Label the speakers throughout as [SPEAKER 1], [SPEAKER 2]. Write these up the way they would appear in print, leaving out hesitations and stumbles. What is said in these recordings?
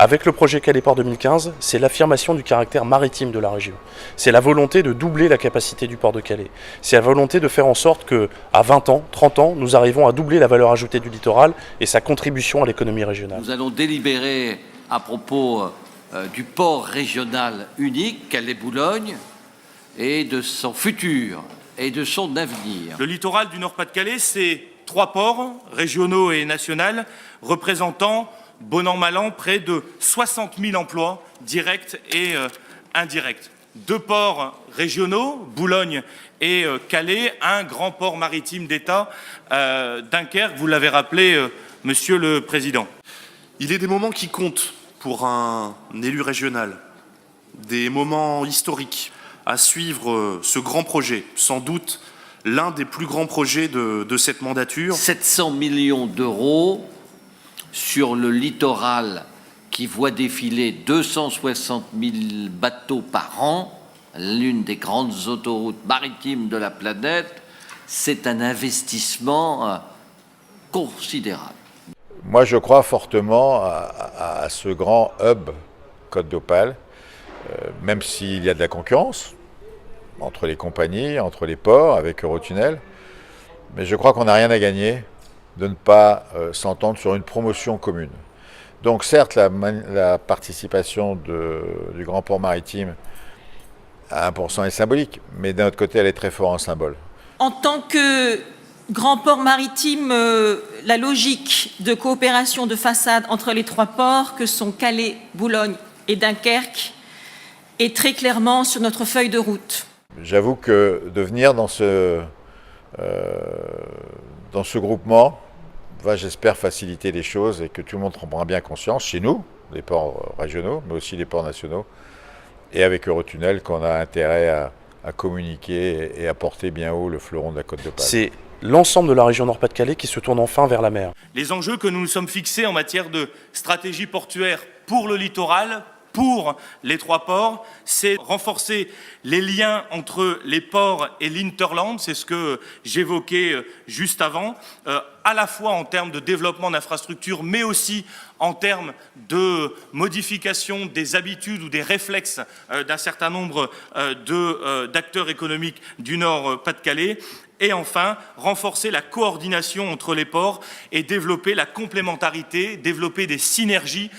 [SPEAKER 1] Avec le projet Calais-Port 2015, c'est l'affirmation du caractère maritime de la région. C'est la volonté de doubler la capacité du port de Calais. C'est la volonté de faire en sorte qu'à 20 ans, 30 ans, nous arrivons à doubler la valeur ajoutée du littoral et sa contribution à l'économie régionale.
[SPEAKER 2] Nous allons délibérer à propos du port régional unique, Calais-Boulogne, et de son futur et de son avenir.
[SPEAKER 3] Le littoral du Nord-Pas-de-Calais, c'est 3 ports régionaux et nationaux représentant, bon an mal an, près de 60 000 emplois directs et indirects. 2 ports régionaux, Boulogne et Calais, un grand port maritime d'État, Dunkerque, vous l'avez rappelé, Monsieur le Président.
[SPEAKER 4] Il est des moments qui comptent pour un élu régional, des moments historiques à suivre ce grand projet, sans doute l'un des plus grands projets de cette mandature.
[SPEAKER 2] 700 millions d'euros sur le littoral qui voit défiler 260 000 bateaux par an, l'une des grandes autoroutes maritimes de la planète, c'est un investissement considérable.
[SPEAKER 5] Moi, je crois fortement à ce grand hub Côte d'Opale, même s'il y a de la concurrence entre les compagnies, entre les ports, avec Eurotunnel. Mais je crois qu'on n'a rien à gagner de ne pas s'entendre sur une promotion commune. Donc certes, la participation du Grand Port Maritime à 1% est symbolique, mais d'un autre côté, elle est très fort en symbole.
[SPEAKER 6] En tant que Grand Port Maritime, la logique de coopération de façade entre les 3 ports, que sont Calais, Boulogne et Dunkerque, est très clairement sur notre feuille de route.
[SPEAKER 5] J'avoue que de venir dans ce groupement va, j'espère, faciliter les choses et que tout le monde prendra bien conscience, chez nous, les ports régionaux, mais aussi les ports nationaux, et avec Eurotunnel, qu'on a intérêt à communiquer et à porter bien haut le fleuron de la Côte d'Opale.
[SPEAKER 1] C'est l'ensemble de la région Nord-Pas-de-Calais qui se tourne enfin vers la mer.
[SPEAKER 3] Les enjeux que nous nous sommes fixés en matière de stratégie portuaire pour le littoral, pour les 3 ports, c'est renforcer les liens entre les ports et l'Hinterland, c'est ce que j'évoquais juste avant, à la fois en termes de développement d'infrastructures, mais aussi en termes de modification des habitudes ou des réflexes d'un certain nombre d'acteurs économiques du Nord-Pas-de-Calais. Et enfin, renforcer la coordination entre les ports et développer la complémentarité, développer des synergies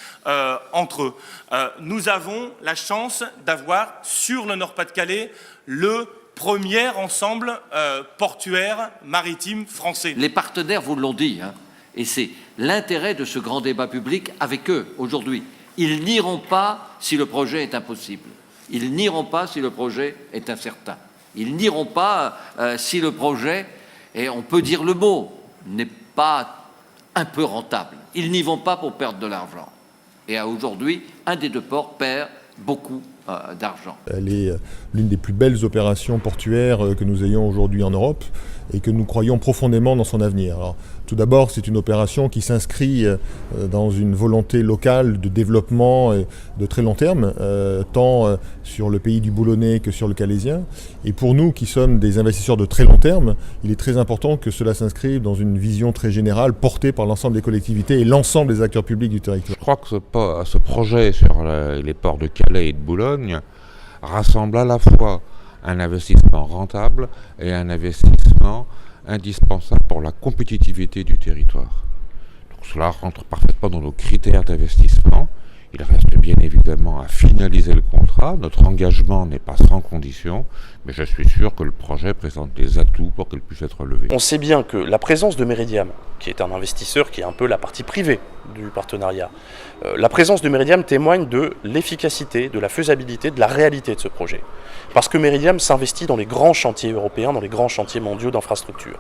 [SPEAKER 3] entre eux. Nous avons la chance d'avoir sur le Nord-Pas-de-Calais le premier ensemble portuaire maritime français.
[SPEAKER 2] Les partenaires vous l'ont dit, hein, et c'est l'intérêt de ce grand débat public avec eux aujourd'hui. Ils n'iront pas si le projet est impossible. Ils n'iront pas si le projet est incertain. Ils n'iront pas si le projet, et on peut dire le mot, n'est pas un peu rentable. Ils n'y vont pas pour perdre de l'argent. Et aujourd'hui, un des 2 ports perd beaucoup d'argent.
[SPEAKER 7] Elle est l'une des plus belles opérations portuaires que nous ayons aujourd'hui en Europe et que nous croyons profondément dans son avenir. Alors, tout d'abord, c'est une opération qui s'inscrit dans une volonté locale de développement de très long terme, tant sur le pays du Boulonnais que sur le Calaisien. Et pour nous, qui sommes des investisseurs de très long terme, il est très important que cela s'inscrive dans une vision très générale portée par l'ensemble des collectivités et l'ensemble des acteurs publics du territoire.
[SPEAKER 8] Je crois que ce projet sur les ports de Calais et de Boulogne rassemble à la fois un investissement rentable et un investissement indispensable pour la compétitivité du territoire. Donc cela rentre parfaitement dans nos critères d'investissement. Il reste bien évidemment à finaliser le contrat. Notre engagement n'est pas sans condition, mais je suis sûr que le projet présente des atouts pour qu'il puisse être levé.
[SPEAKER 1] On sait bien que la présence de Meridiam, qui est un investisseur qui est un peu la partie privée du partenariat, la présence de Meridiam témoigne de l'efficacité, de la faisabilité, de la réalité de ce projet. Parce que Meridiam s'investit dans les grands chantiers européens, dans les grands chantiers mondiaux d'infrastructures.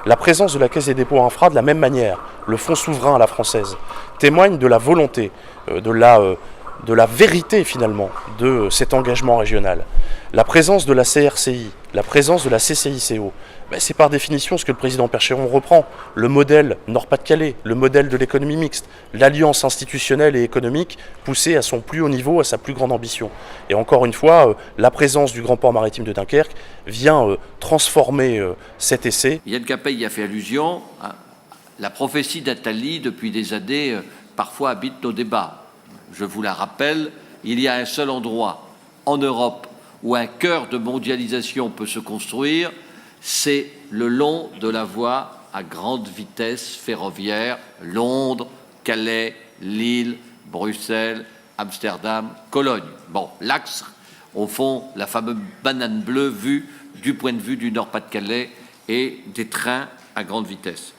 [SPEAKER 1] La présence de la Caisse des dépôts infra, de la même manière, le fonds souverain à la française, témoigne de la volonté, de la vérité finalement de cet engagement régional. La présence de la CRCI, la présence de la CCICO, c'est par définition ce que le président Percheron reprend, le modèle Nord-Pas-de-Calais, le modèle de l'économie mixte, l'alliance institutionnelle et économique poussée à son plus haut niveau, à sa plus grande ambition. Et encore une fois, la présence du Grand Port Maritime de Dunkerque vient transformer cet essai.
[SPEAKER 2] Yann Capet y a fait allusion, hein, la prophétie d'Atali depuis des années parfois habite nos débats. je vous la rappelle, il y a un seul endroit en Europe où un cœur de mondialisation peut se construire, c'est le long de la voie à grande vitesse ferroviaire, Londres, Calais, Lille, Bruxelles, Amsterdam, Cologne. Bon, l'axe, au fond, la fameuse banane bleue vue du point de vue du Nord-Pas-de-Calais et des trains à grande vitesse.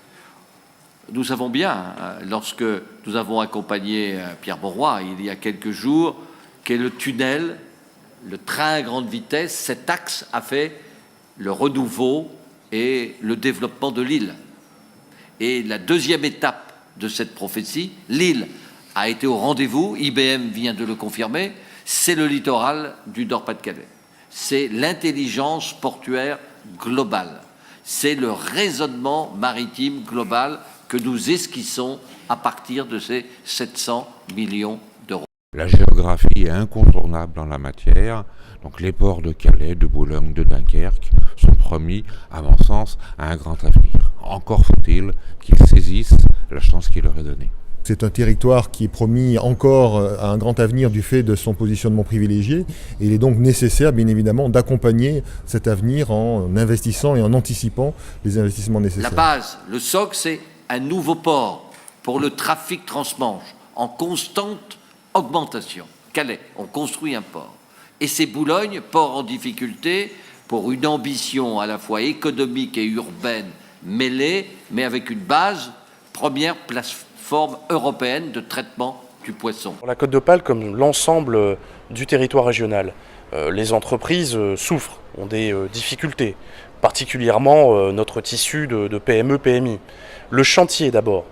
[SPEAKER 2] Nous savons bien, lorsque nous avons accompagné Pierre Mauroy il y a quelques jours, que le tunnel, le train à grande vitesse, cet axe a fait le renouveau et le développement de Lille. Et la deuxième étape de cette prophétie, Lille a été au rendez-vous, IBM vient de le confirmer, c'est le littoral du Nord-Pas-de-Calais. C'est l'intelligence portuaire globale. C'est le raisonnement maritime global que nous esquissons à partir de ces 700 millions d'euros.
[SPEAKER 8] La géographie est incontournable dans la matière, donc les ports de Calais, de Boulogne, de Dunkerque sont promis, à mon sens, à un grand avenir. Encore faut-il qu'ils saisissent la chance qui leur est donnée.
[SPEAKER 7] C'est un territoire qui est promis encore à un grand avenir du fait de son positionnement privilégié. Et il est donc nécessaire, bien évidemment, d'accompagner cet avenir en investissant et en anticipant les investissements nécessaires.
[SPEAKER 2] La base, le socle, c'est un nouveau port pour le trafic transmanche en constante augmentation. Calais, on construit un port. Et c'est Boulogne, port en difficulté, pour une ambition à la fois économique et urbaine mêlée, mais avec une base, première plateforme européenne de traitement du poisson.
[SPEAKER 1] Pour la Côte d'Opale, comme l'ensemble du territoire régional, les entreprises souffrent, ont des difficultés, particulièrement notre tissu de PME, PMI. Le chantier d'abord,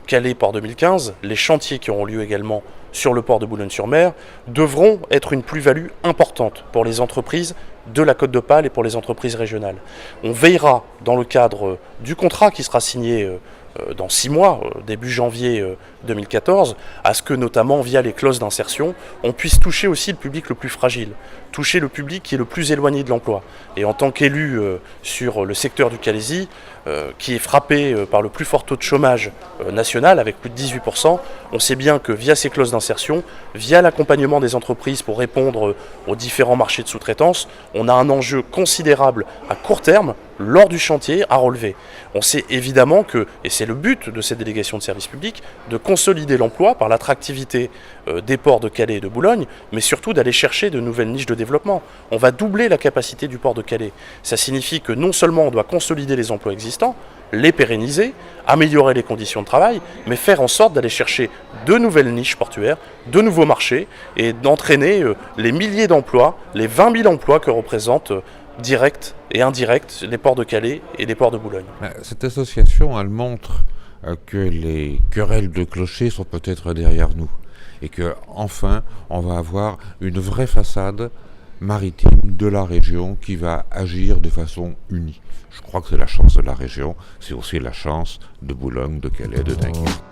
[SPEAKER 1] Calais Port 2015, les chantiers qui auront lieu également sur le port de Boulogne-sur-Mer, devront être une plus-value importante pour les entreprises de la Côte d'Opale et pour les entreprises régionales. On veillera dans le cadre du contrat qui sera signé dans 6 mois, début janvier 2014, à ce que notamment via les clauses d'insertion, on puisse toucher aussi le public le plus fragile, toucher le public qui est le plus éloigné de l'emploi. Et en tant qu'élu sur le secteur du Calaisis, qui est frappé par le plus fort taux de chômage national, avec plus de 18%, on sait bien que via ces clauses d'insertion, via l'accompagnement des entreprises pour répondre aux différents marchés de sous-traitance, on a un enjeu considérable à court terme, lors du chantier, à relever. On sait évidemment que, et c'est le but de cette délégation de service public, de consolider l'emploi par l'attractivité des ports de Calais et de Boulogne, mais surtout d'aller chercher de nouvelles niches de développement. On va doubler la capacité du port de Calais. Ça signifie que non seulement on doit consolider les emplois existants, les pérenniser, améliorer les conditions de travail, mais faire en sorte d'aller chercher de nouvelles niches portuaires, de nouveaux marchés, et d'entraîner les milliers d'emplois, les 20 000 emplois que représentent direct et indirect les ports de Calais et les ports de Boulogne.
[SPEAKER 8] Cette association, elle montre que les querelles de clochers sont peut-être derrière nous et que enfin on va avoir une vraie façade maritime de la région qui va agir de façon unie. Je crois que c'est la chance de la région, c'est aussi la chance de Boulogne, de Calais, de Dunkerque.